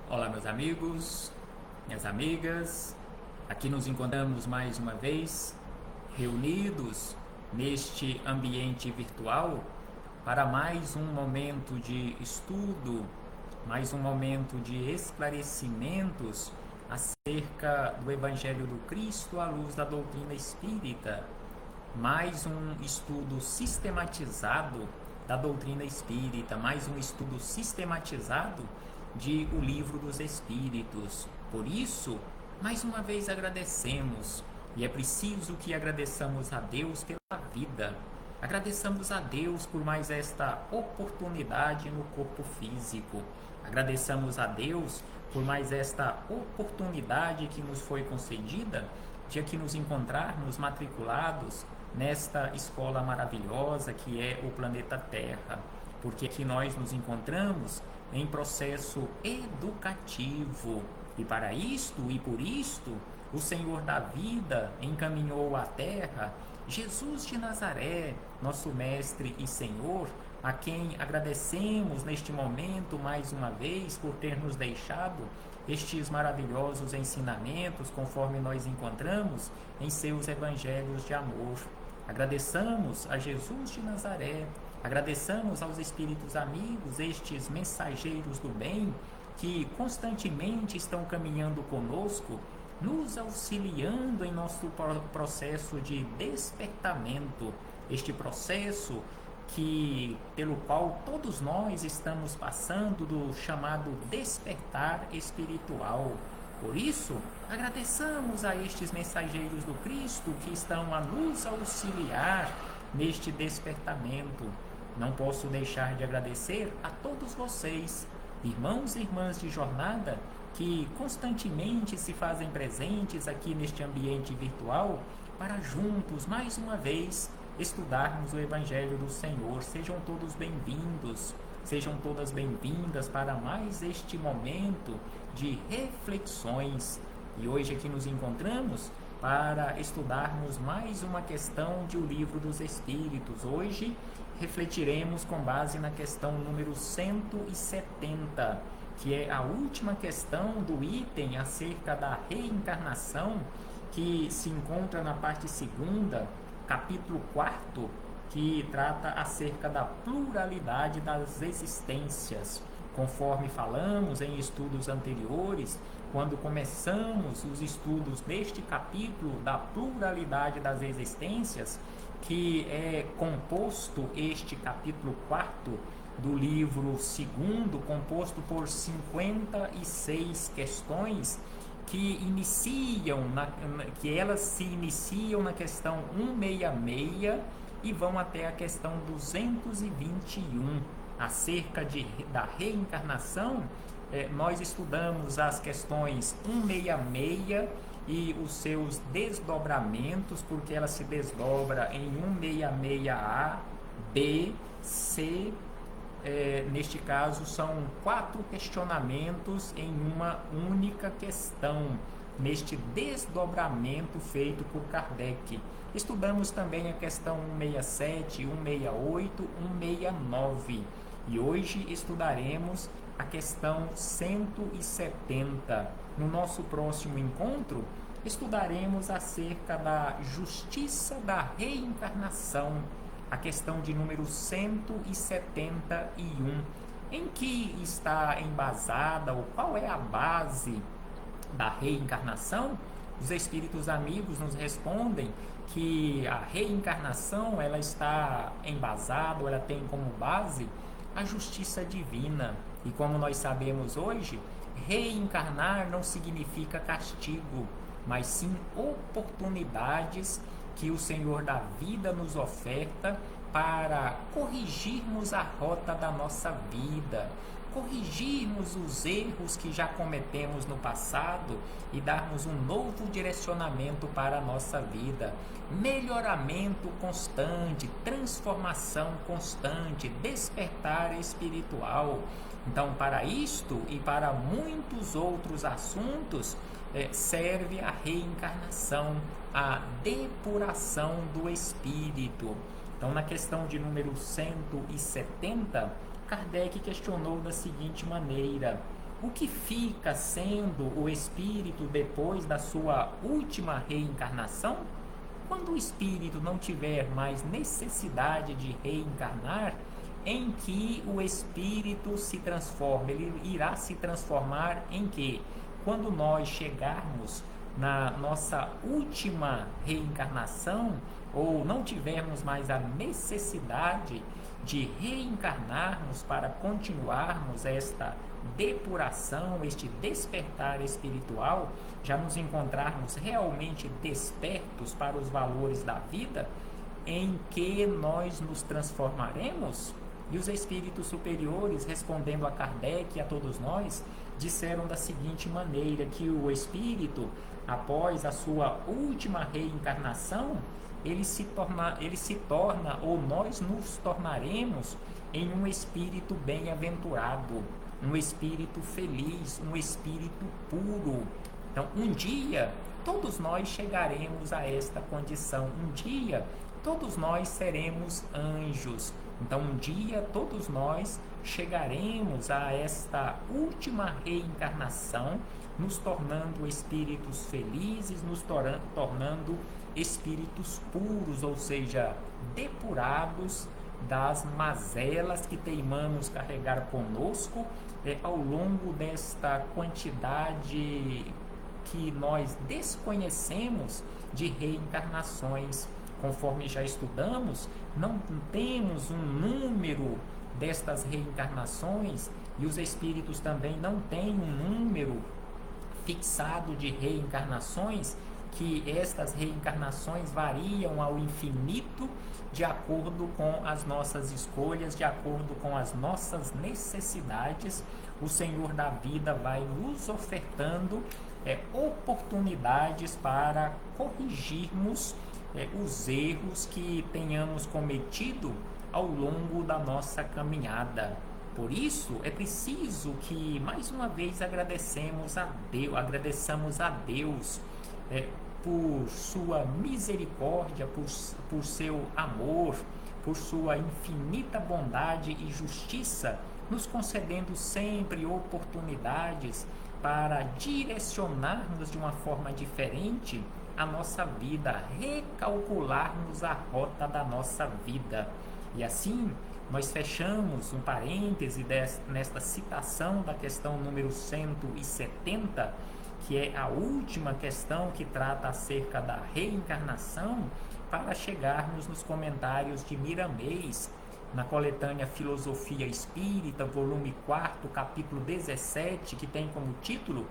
Olá, meus amigos, minhas amigas. Aqui nos encontramos mais uma vez, reunidos neste ambiente virtual para mais um momento de estudo, mais um momento de esclarecimentos acerca do Evangelho do Cristo à luz da doutrina espírita, mais um estudo sistematizado da doutrina espírita, mais um estudo sistematizado de O Livro dos Espíritos. Por isso, mais uma vez agradecemos, e é preciso que agradeçamos a Deus pela vida. Agradeçamos a Deus por mais esta oportunidade no corpo físico. Agradeçamos a Deus por mais esta oportunidade que nos foi concedida de aqui nos encontrarmos matriculados nesta escola maravilhosa que é o planeta Terra, porque aqui nós nos encontramos em processo educativo e para isto e por isto o Senhor da vida encaminhou à Terra Jesus de Nazaré, nosso Mestre e Senhor, a quem agradecemos neste momento mais uma vez por ter nos deixado estes maravilhosos ensinamentos conforme nós encontramos em seus evangelhos de amor. Agradeçamos a Jesus de Nazaré, agradeçamos aos espíritos amigos, estes mensageiros do bem, que constantemente estão caminhando conosco, nos auxiliando em nosso processo de despertamento, este processo pelo qual todos nós estamos passando do chamado despertar espiritual. Por isso, agradeçamos a estes mensageiros do Cristo que estão a nos auxiliar neste despertamento. Não posso deixar de agradecer a todos vocês, irmãos e irmãs de jornada, que constantemente se fazem presentes aqui neste ambiente virtual para juntos, mais uma vez, estudarmos o Evangelho do Senhor. Sejam todos bem-vindos, sejam todas bem-vindas para mais este momento de reflexões. E hoje aqui nos encontramos para estudarmos mais uma questão de O Livro dos Espíritos. Hoje refletiremos com base na questão número 170, que é a última questão do item acerca da reencarnação, que se encontra na parte segunda, capítulo 4, que trata acerca da pluralidade das existências. Conforme falamos em estudos anteriores, quando começamos os estudos deste capítulo da pluralidade das existências, que é composto este capítulo 4 do livro segundo, composto por 56 questões, que elas se iniciam na questão 166 e vão até a questão 221. Acerca da reencarnação, nós estudamos as questões 166 e os seus desdobramentos, porque ela se desdobra em 166A, B, C. Neste caso, são 4 questionamentos em uma única questão, neste desdobramento feito por Kardec. Estudamos também a questão 167, 168, 169 e hoje estudaremos a questão 170. No nosso próximo encontro, estudaremos acerca da justiça da reencarnação, a questão de número 171, em que está embasada ou qual é a base da reencarnação. Os espíritos amigos nos respondem que a reencarnação ela está embasada, ou ela tem como base a justiça divina. E como nós sabemos hoje, reencarnar não significa castigo, mas sim oportunidades que o Senhor da vida nos oferta para corrigirmos a rota da nossa vida, corrigirmos os erros que já cometemos no passado e darmos um novo direcionamento para a nossa vida, melhoramento constante, transformação constante, despertar espiritual. Então, para isto e para muitos outros assuntos, serve a reencarnação, a depuração do espírito. Então, na questão de número 170, Kardec questionou da seguinte maneira: o que fica sendo o espírito depois da sua última reencarnação? Quando o espírito não tiver mais necessidade de reencarnar, em que o espírito se transforma? Ele irá se transformar em quê? Quando nós chegarmos na nossa última reencarnação, ou não tivermos mais a necessidade de reencarnarmos para continuarmos esta depuração, este despertar espiritual, já nos encontrarmos realmente despertos para os valores da vida, em que nós nos transformaremos? E os espíritos superiores, respondendo a Kardec e a todos nós, disseram da seguinte maneira, que o espírito, após a sua última reencarnação, ele se torna, ou nós nos tornaremos em um espírito bem-aventurado, um espírito feliz, um espírito puro. Então, um dia, todos nós chegaremos a esta condição. Um dia, todos nós seremos anjos. Então, um dia, todos nós chegaremos a esta última reencarnação, nos tornando espíritos felizes, nos tornando espíritos puros, ou seja, depurados das mazelas que teimamos carregar conosco ao longo desta quantidade que nós desconhecemos de reencarnações. Conforme já estudamos, não temos um número destas reencarnações, e os espíritos também não têm um número fixado de reencarnações, que estas reencarnações variam ao infinito de acordo com as nossas escolhas, de acordo com as nossas necessidades. O Senhor da vida vai nos ofertando oportunidades para corrigirmos os erros que tenhamos cometido ao longo da nossa caminhada. Por isso, é preciso que, mais uma vez, agradeçamos a Deus por sua misericórdia, por seu amor, por sua infinita bondade e justiça, nos concedendo sempre oportunidades para direcionarmos de uma forma diferente a nossa vida, recalcularmos a rota da nossa vida. E assim, nós fechamos um parêntese nesta citação da questão número 170, que é a última questão que trata acerca da reencarnação, para chegarmos nos comentários de Miramês, na coletânea Filosofia Espírita, volume 4, capítulo 17, que tem como título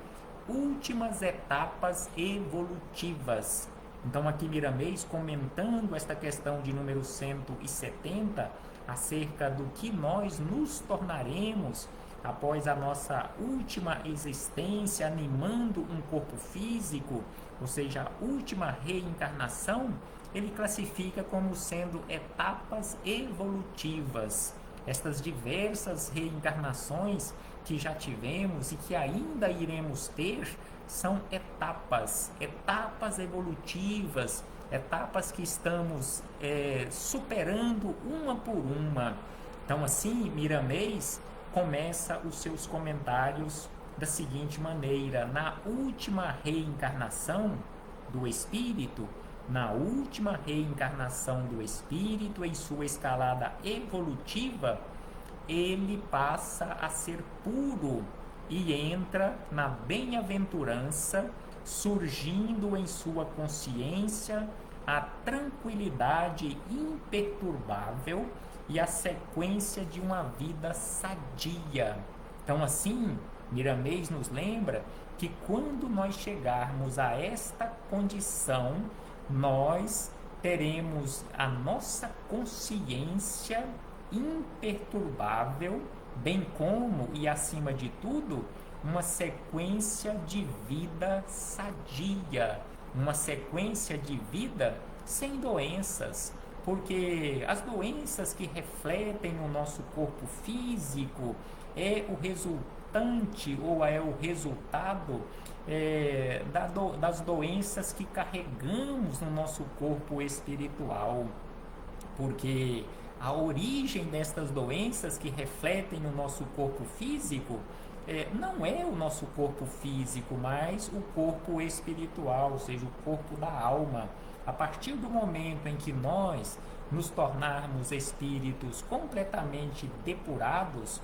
Últimas Etapas Evolutivas. Então aqui Miramês, comentando esta questão de número 170, acerca do que nós nos tornaremos após a nossa última existência, animando um corpo físico, ou seja, a última reencarnação, ele classifica como sendo etapas evolutivas. Estas diversas reencarnações que já tivemos e que ainda iremos ter são etapas evolutivas, etapas que estamos superando uma por uma. Então assim, Miramês começa os seus comentários da seguinte maneira: na última reencarnação do espírito, em sua escalada evolutiva, ele passa a ser puro e entra na bem-aventurança, surgindo em sua consciência a tranquilidade imperturbável e a sequência de uma vida sadia. Então assim, Miramês nos lembra que quando nós chegarmos a esta condição, nós teremos a nossa consciência imperturbável, bem como e acima de tudo, uma sequência de vida sadia, uma sequência de vida sem doenças, porque as doenças que refletem no nosso corpo físico é o resultante ou é o resultado das doenças que carregamos no nosso corpo espiritual, porque a origem destas doenças que refletem no nosso corpo físico não é o nosso corpo físico, mas o corpo espiritual, ou seja, o corpo da alma. A partir do momento em que nós nos tornarmos espíritos completamente depurados,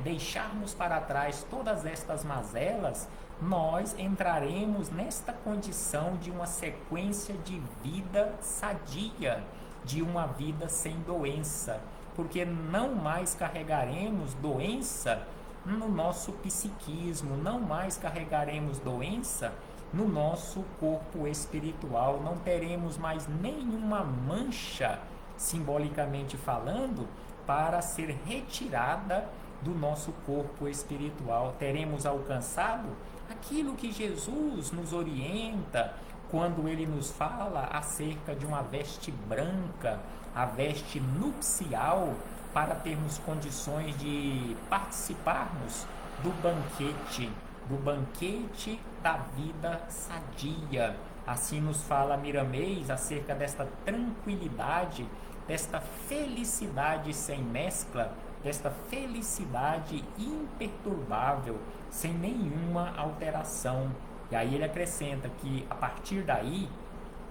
deixarmos para trás todas estas mazelas, nós entraremos nesta condição de uma sequência de vida sadia, de uma vida sem doença, porque não mais carregaremos doença no nosso psiquismo, não mais carregaremos doença no nosso corpo espiritual, não teremos mais nenhuma mancha, simbolicamente falando, para ser retirada do nosso corpo espiritual. Teremos alcançado aquilo que Jesus nos orienta quando ele nos fala acerca de uma veste branca, a veste nupcial, para termos condições de participarmos do banquete da vida sadia. Assim nos fala Miramês acerca desta tranquilidade, desta felicidade sem mescla, desta felicidade imperturbável, sem nenhuma alteração. E aí ele acrescenta que a partir daí,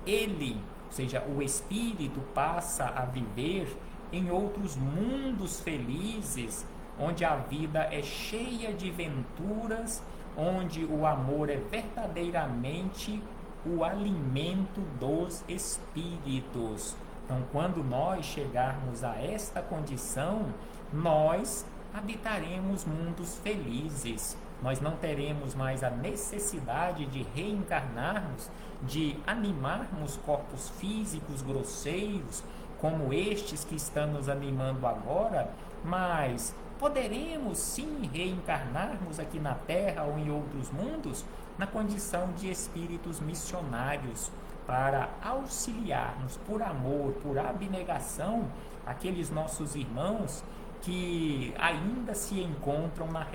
ele, ou seja, o espírito, passa a viver em outros mundos felizes, onde a vida é cheia de venturas, onde o amor é verdadeiramente o alimento dos espíritos. Então, quando nós chegarmos a esta condição, nós habitaremos mundos felizes. Nós não teremos mais a necessidade de reencarnarmos, de animarmos corpos físicos grosseiros, como estes que estão nos animando agora, mas poderemos sim reencarnarmos aqui na Terra ou em outros mundos na condição de espíritos missionários, para auxiliarmos por amor, por abnegação, aqueles nossos irmãos que ainda se encontram na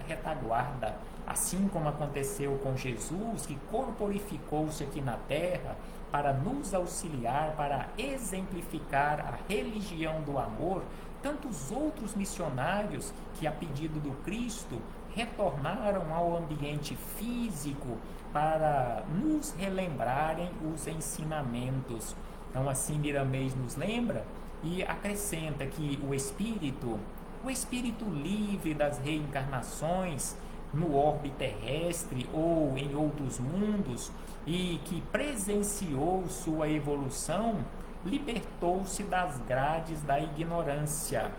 retaguarda, assim como aconteceu com Jesus, que corporificou-se aqui na terra para nos auxiliar, para exemplificar a religião do amor. Tantos outros missionários que, a pedido do Cristo, retornaram ao ambiente físico para nos relembrarem os ensinamentos. Então, assim, Miramês nos lembra e acrescenta que o espírito livre das reencarnações no orbe terrestre ou em outros mundos e que presenciou sua evolução, libertou-se das grades da ignorância.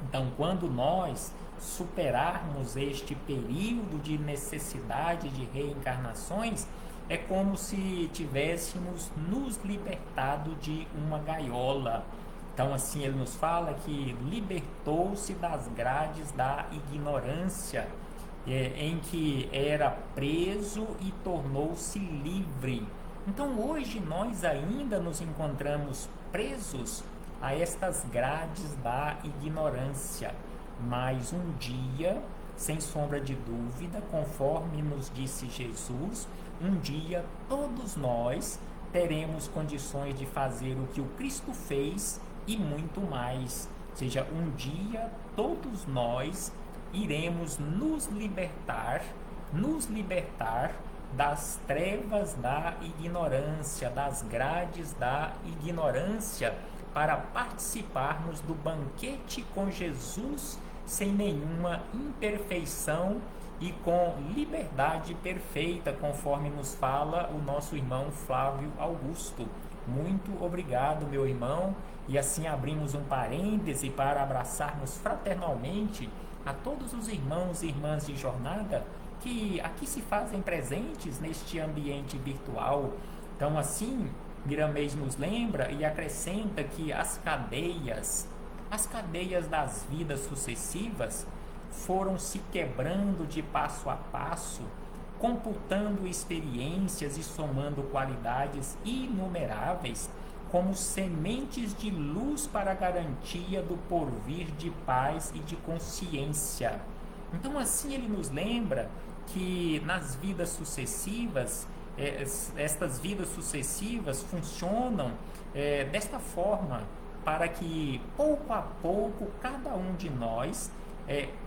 Então, quando nós superarmos este período de necessidade de reencarnações, é como se tivéssemos nos libertado de uma gaiola. Então, assim, ele nos fala que libertou-se das grades da ignorância, em que era preso e tornou-se livre. Então, hoje nós ainda nos encontramos presos a estas grades da ignorância, mas um dia, sem sombra de dúvida, conforme nos disse Jesus, um dia todos nós teremos condições de fazer o que o Cristo fez e muito mais. Ou seja, um dia todos nós iremos nos libertar das trevas da ignorância, das grades da ignorância, para participarmos do banquete com Jesus sem nenhuma imperfeição e com liberdade perfeita, conforme nos fala o nosso irmão Flávio Augusto. Muito obrigado, meu irmão, e assim abrimos um parêntese para abraçarmos fraternalmente a todos os irmãos e irmãs de jornada que aqui se fazem presentes neste ambiente virtual. Então, assim, Miramês nos lembra e acrescenta que as cadeias das vidas sucessivas foram se quebrando de passo a passo, computando experiências e somando qualidades inumeráveis, como sementes de luz para a garantia do porvir de paz e de consciência. Então, assim, ele nos lembra que nas vidas sucessivas, estas vidas sucessivas funcionam desta forma, para que pouco a pouco cada um de nós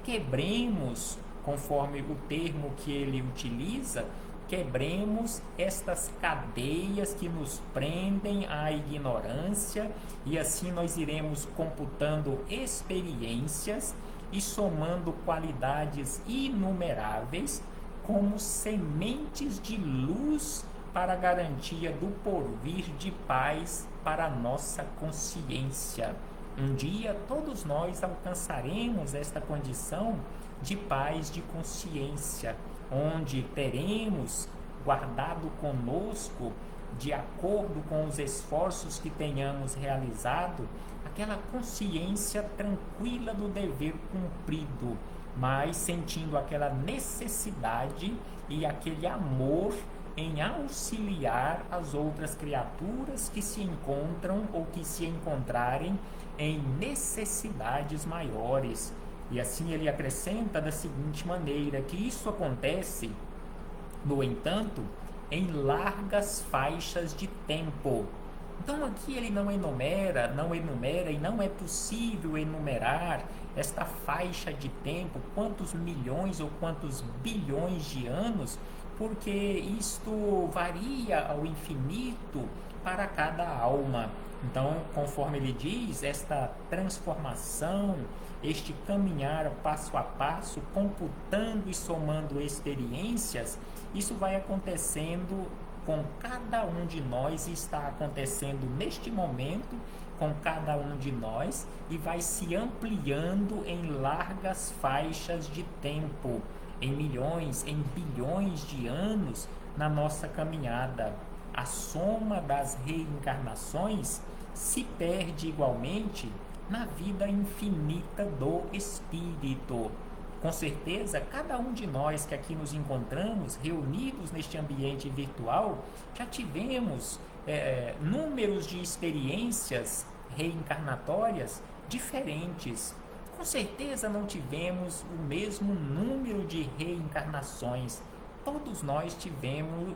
quebremos conforme o termo que ele utiliza, quebremos estas cadeias que nos prendem à ignorância, e assim nós iremos computando experiências e somando qualidades inumeráveis como sementes de luz para a garantia do porvir de paz para a nossa consciência. Um dia todos nós alcançaremos esta condição de paz de consciência, onde teremos guardado conosco, de acordo com os esforços que tenhamos realizado, aquela consciência tranquila do dever cumprido, mas sentindo aquela necessidade e aquele amor em auxiliar as outras criaturas que se encontram ou que se encontrarem em necessidades maiores. E assim ele acrescenta da seguinte maneira, que isso acontece, no entanto, em largas faixas de tempo. Então aqui ele não enumera e não é possível enumerar esta faixa de tempo, quantos milhões ou quantos bilhões de anos, porque isto varia ao infinito para cada alma. Então, conforme ele diz, esta transformação, este caminhar passo a passo, computando e somando experiências, isso vai acontecendo com cada um de nós e está acontecendo neste momento com cada um de nós e vai se ampliando em largas faixas de tempo, em milhões, em bilhões de anos na nossa caminhada. A soma das reencarnações se perde igualmente na vida infinita do Espírito. Com certeza, cada um de nós que aqui nos encontramos, reunidos neste ambiente virtual, já tivemos números de experiências reencarnatórias diferentes. Com certeza não tivemos o mesmo número de reencarnações. Todos nós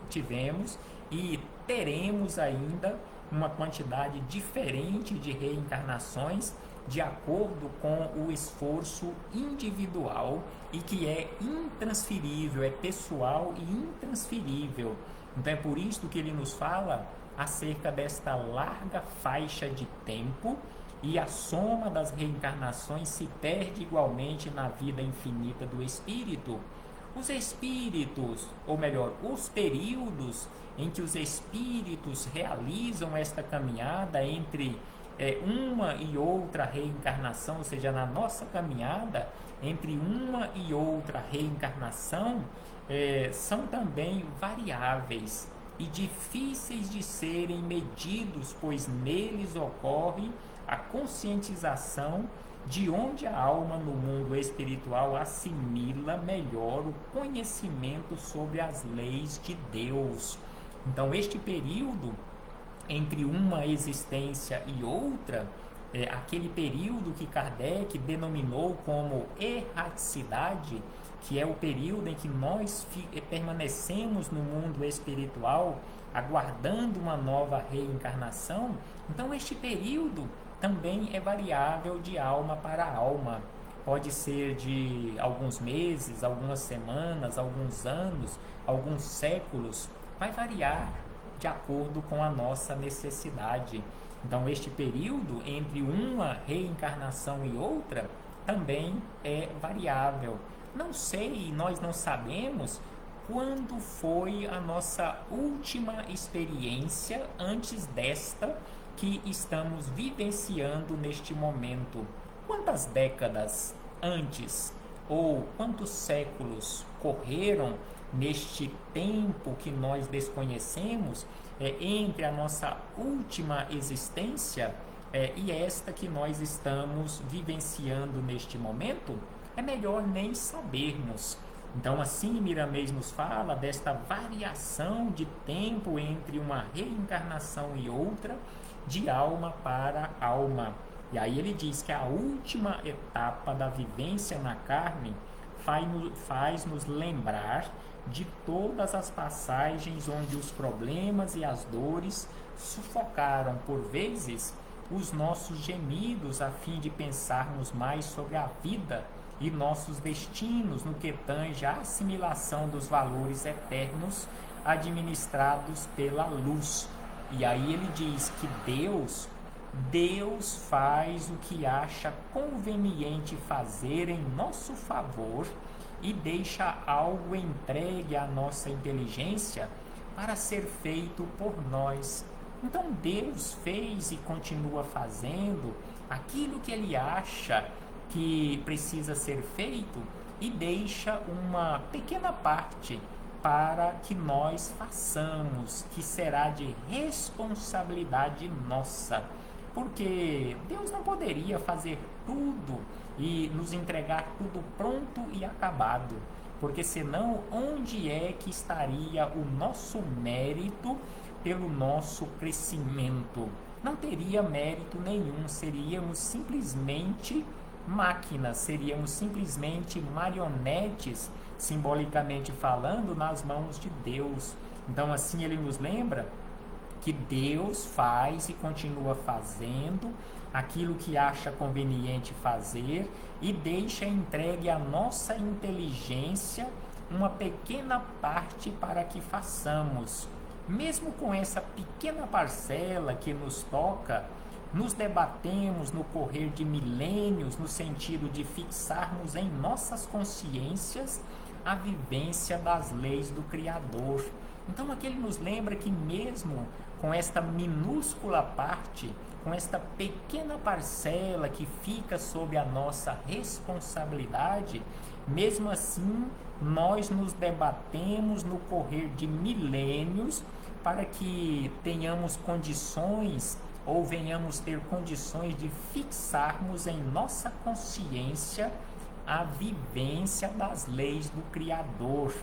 tivemos e teremos ainda uma quantidade diferente de reencarnações de acordo com o esforço individual e que é intransferível, é pessoal e intransferível. Então é por isso que ele nos fala acerca desta larga faixa de tempo, e a soma das reencarnações se perde igualmente na vida infinita do espírito. Os espíritos, ou melhor, os períodos em que os espíritos realizam esta caminhada entre uma e outra reencarnação, ou seja, na nossa caminhada, entre uma e outra reencarnação, são também variáveis e difíceis de serem medidos, pois neles ocorre a conscientização de onde a alma no mundo espiritual assimila melhor o conhecimento sobre as leis de Deus. Então, este período entre uma existência e outra, aquele período que Kardec denominou como erraticidade, que é o período em que nós permanecemos no mundo espiritual, aguardando uma nova reencarnação. Então, este período também é variável de alma para alma. Pode ser de alguns meses, algumas semanas, alguns anos, alguns séculos. Vai variar de acordo com a nossa necessidade. Então, este período entre uma reencarnação e outra também é variável. Não sei, nós não sabemos quando foi a nossa última experiência antes desta que estamos vivenciando neste momento. Quantas décadas antes ou quantos séculos correram neste tempo que nós desconhecemos entre a nossa última existência e esta que nós estamos vivenciando neste momento? É melhor nem sabermos. Então, assim, Miramês nos fala desta variação de tempo entre uma reencarnação e outra, de alma para alma. E aí ele diz que a última etapa da vivência na carne faz-nos lembrar de todas as passagens onde os problemas e as dores sufocaram por vezes os nossos gemidos a fim de pensarmos mais sobre a vida e nossos destinos no que tange à assimilação dos valores eternos administrados pela luz. E aí ele diz que Deus faz o que acha conveniente fazer em nosso favor e deixa algo entregue à nossa inteligência para ser feito por nós. Então Deus fez e continua fazendo aquilo que ele acha que precisa ser feito e deixa uma pequena parte para que nós façamos, que será de responsabilidade nossa. Porque Deus não poderia fazer tudo e nos entregar tudo pronto e acabado. Porque senão, onde é que estaria o nosso mérito pelo nosso crescimento? Não teria mérito nenhum, seríamos simplesmente máquinas, seríamos simplesmente marionetes, simbolicamente falando, nas mãos de Deus. Então assim ele nos lembra que Deus faz e continua fazendo aquilo que acha conveniente fazer e deixa entregue à nossa inteligência uma pequena parte para que façamos. Mesmo com essa pequena parcela que nos toca, nos debatemos no correr de milênios no sentido de fixarmos em nossas consciências a vivência das leis do Criador. Então aqui ele nos lembra que mesmo com esta minúscula parte, com esta pequena parcela que fica sob a nossa responsabilidade, mesmo assim nós nos debatemos no correr de milênios para que tenhamos condições ou venhamos ter condições de fixarmos em nossa consciência a vivência das leis do Criador.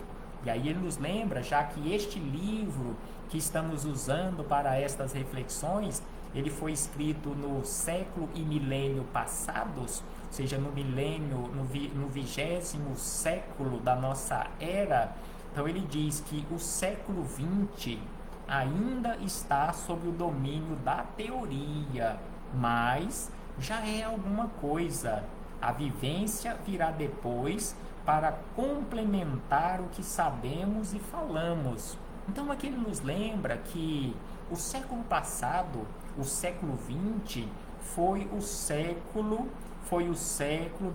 E aí ele nos lembra, já que este livro que estamos usando para estas reflexões, ele foi escrito no século e milênio passados, ou seja, no milênio, no 20º século da nossa era. Então ele diz que o século XX ainda está sob o domínio da teoria, mas já é alguma coisa. A vivência virá depois para complementar o que sabemos e falamos. Então aqui ele nos lembra que o século passado, o século XX, foi o século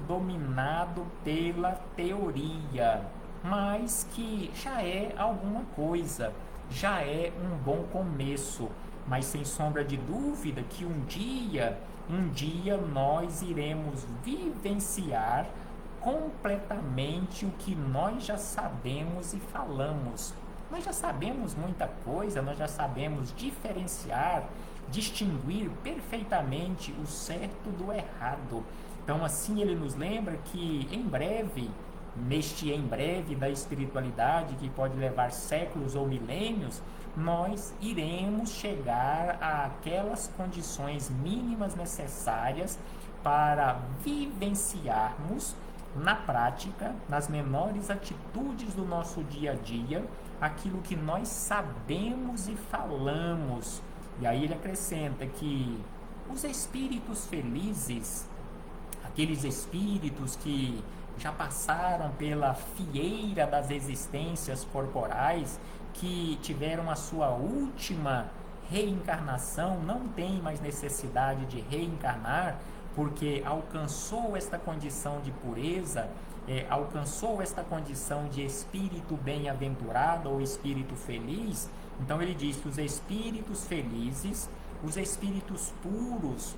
dominado pela teoria, mas que já é alguma coisa, já é um bom começo, mas sem sombra de dúvida que um dia nós iremos vivenciar completamente o que nós já sabemos e falamos. Nós já sabemos muita coisa, nós já sabemos diferenciar, distinguir perfeitamente o certo do errado. Então assim ele nos lembra que em breve, neste em breve da espiritualidade, que pode levar séculos ou milênios, nós iremos chegar àquelas condições mínimas necessárias para vivenciarmos na prática, nas menores atitudes do nosso dia a dia, aquilo que nós sabemos e falamos. E aí ele acrescenta que os espíritos felizes, aqueles espíritos que já passaram pela fieira das existências corporais, que tiveram a sua última reencarnação, não tem mais necessidade de reencarnar, porque alcançou esta condição de pureza, alcançou esta condição de espírito bem-aventurado ou espírito feliz. Então ele diz que os espíritos felizes, os espíritos puros,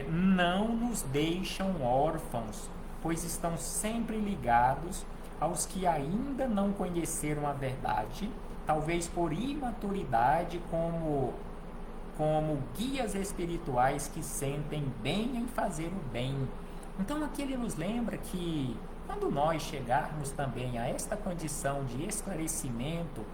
não nos deixam órfãos, pois estão sempre ligados aos que ainda não conheceram a verdade, talvez por imaturidade, como guias espirituais que sentem bem em fazer o bem. Então aqui ele nos lembra que quando nós chegarmos também a esta condição de esclarecimento,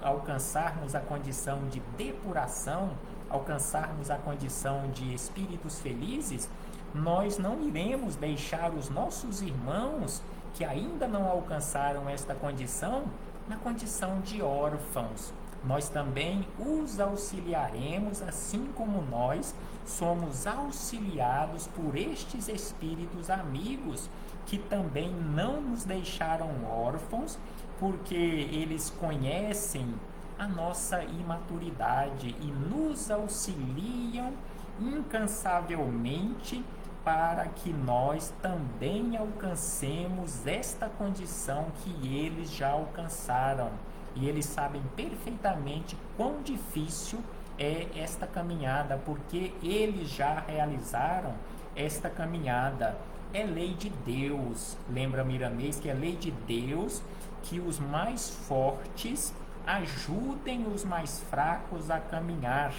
alcançarmos a condição de depuração, alcançarmos a condição de espíritos felizes, nós não iremos deixar os nossos irmãos que ainda não alcançaram esta condição na condição de órfãos. Nós também os auxiliaremos, assim como nós somos auxiliados por estes espíritos amigos que também não nos deixaram órfãos, porque eles conhecem a nossa imaturidade e nos auxiliam incansavelmente para que nós também alcancemos esta condição que eles já alcançaram. E eles sabem perfeitamente quão difícil é esta caminhada, porque eles já realizaram esta caminhada. É lei de Deus, lembra Miramês que é lei de Deus que os mais fortes ajudem os mais fracos a caminhar,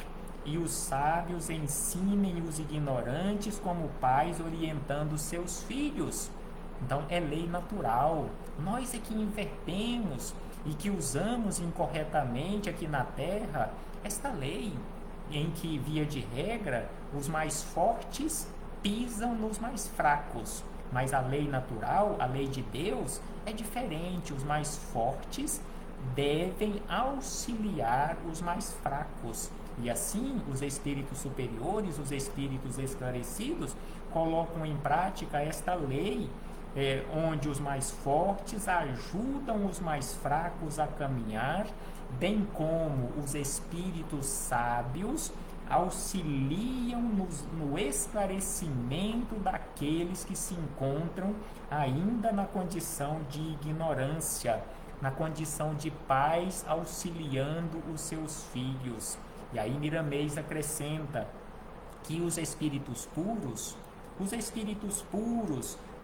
e os sábios ensinem os ignorantes como pais orientando seus filhos. Então é lei natural. Nós é que invertemos e que usamos incorretamente aqui na Terra esta lei, em que, via de regra, os mais fortes pisam nos mais fracos. Mas a lei natural, a lei de Deus, é diferente. Os mais fortes devem auxiliar os mais fracos. E assim, os espíritos superiores, os espíritos esclarecidos, colocam em prática esta lei, onde os mais fortes ajudam os mais fracos a caminhar, bem como os espíritos sábios auxiliam no esclarecimento daqueles que se encontram ainda na condição de ignorância, na condição de pais auxiliando os seus filhos. E aí Miramês acrescenta que os espíritos puros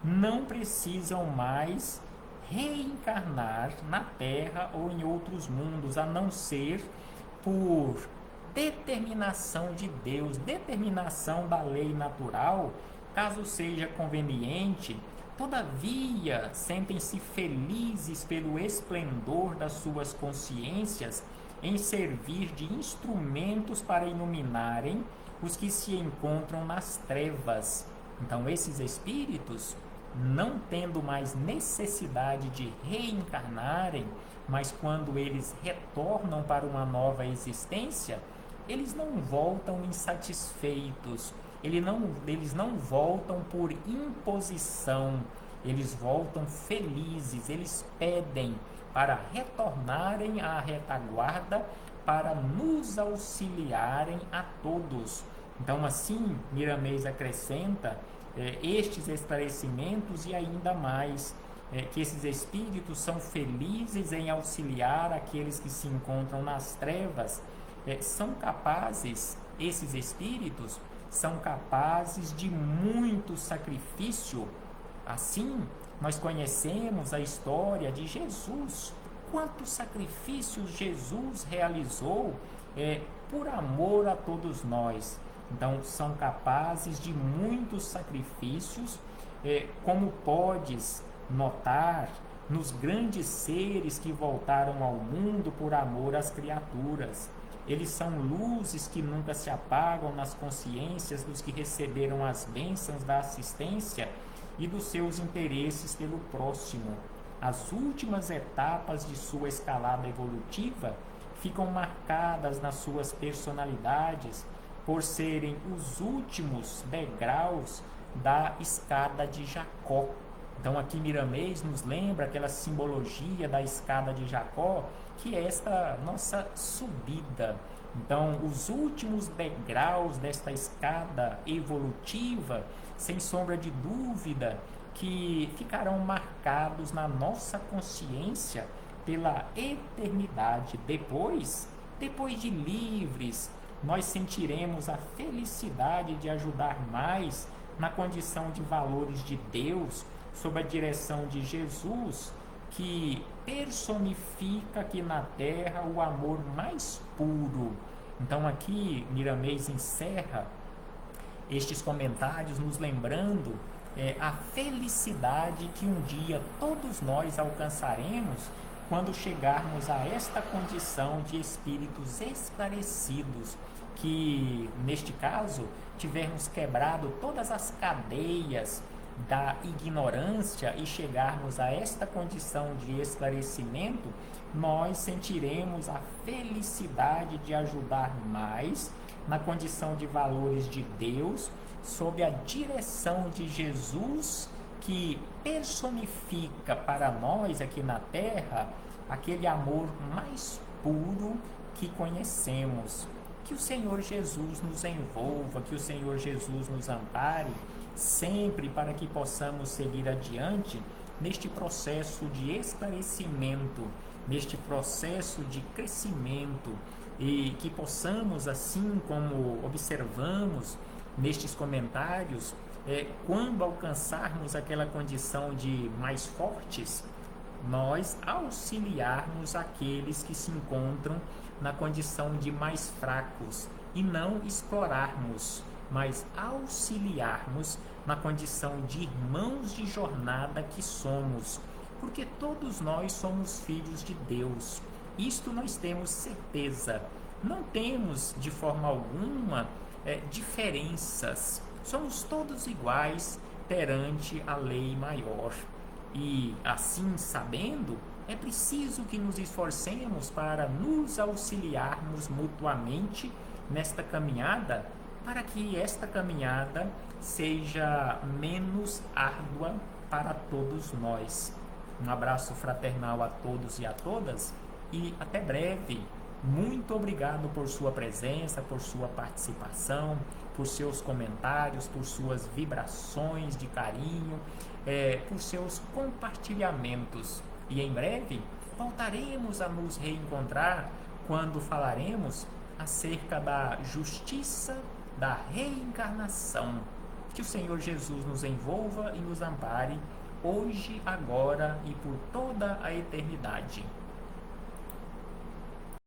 não precisam mais reencarnar na Terra ou em outros mundos, a não ser por determinação de Deus, determinação da lei natural, caso seja conveniente. Todavia, sentem-se felizes pelo esplendor das suas consciências em servir de instrumentos para iluminarem os que se encontram nas trevas. Então, esses espíritos, não tendo mais necessidade de reencarnarem, mas quando eles retornam para uma nova existência, eles não voltam insatisfeitos, eles não voltam por imposição, eles voltam felizes, eles pedem para retornarem à retaguarda, para nos auxiliarem a todos. Então, assim, Miramês acrescenta estes esclarecimentos e ainda mais, que esses espíritos são felizes em auxiliar aqueles que se encontram nas trevas. São capazes, esses espíritos são capazes de muito sacrifício. Assim, nós conhecemos a história de Jesus. Quantos sacrifícios Jesus realizou por amor a todos nós. Então, são capazes de muitos sacrifícios, como podes notar nos grandes seres que voltaram ao mundo por amor às criaturas. Eles são luzes que nunca se apagam nas consciências dos que receberam as bênçãos da assistência e dos seus interesses pelo próximo. As últimas etapas de sua escalada evolutiva ficam marcadas nas suas personalidades por serem os últimos degraus da escada de Jacó. Então aqui Miramês nos lembra aquela simbologia da escada de Jacó, que é esta nossa subida. Então os últimos degraus desta escada evolutiva, sem sombra de dúvida, que ficarão marcados na nossa consciência pela eternidade. Depois de livres, nós sentiremos a felicidade de ajudar mais na condição de valores de Deus, sob a direção de Jesus, que personifica aqui na Terra o amor mais puro. Então aqui Miramês encerra estes comentários nos lembrando a felicidade que um dia todos nós alcançaremos quando chegarmos a esta condição de espíritos esclarecidos, que neste caso tivermos quebrado todas as cadeias da ignorância e chegarmos a esta condição de esclarecimento, nós sentiremos a felicidade de ajudar mais na condição de valores de Deus, sob a direção de Jesus, que personifica para nós aqui na Terra aquele amor mais puro que conhecemos. Que o Senhor Jesus nos envolva, que o Senhor Jesus nos ampare sempre para que possamos seguir adiante neste processo de esclarecimento, neste processo de crescimento, e que possamos, assim como observamos nestes comentários, quando alcançarmos aquela condição de mais fortes, nós auxiliarmos aqueles que se encontram na condição de mais fracos e não explorarmos, mas auxiliarmos na condição de irmãos de jornada que somos, porque todos nós somos filhos de Deus. Isto nós temos certeza. Não temos de forma alguma diferenças. Somos todos iguais perante a lei maior. E assim sabendo, é preciso que nos esforcemos para nos auxiliarmos mutuamente nesta caminhada, para que esta caminhada seja menos árdua para todos nós. Um abraço fraternal a todos e a todas e até breve. Muito obrigado por sua presença, por sua participação, por seus comentários, por suas vibrações de carinho, por seus compartilhamentos. E em breve voltaremos a nos reencontrar quando falaremos acerca da justiça da reencarnação. Que o Senhor Jesus nos envolva e nos ampare hoje, agora e por toda a eternidade.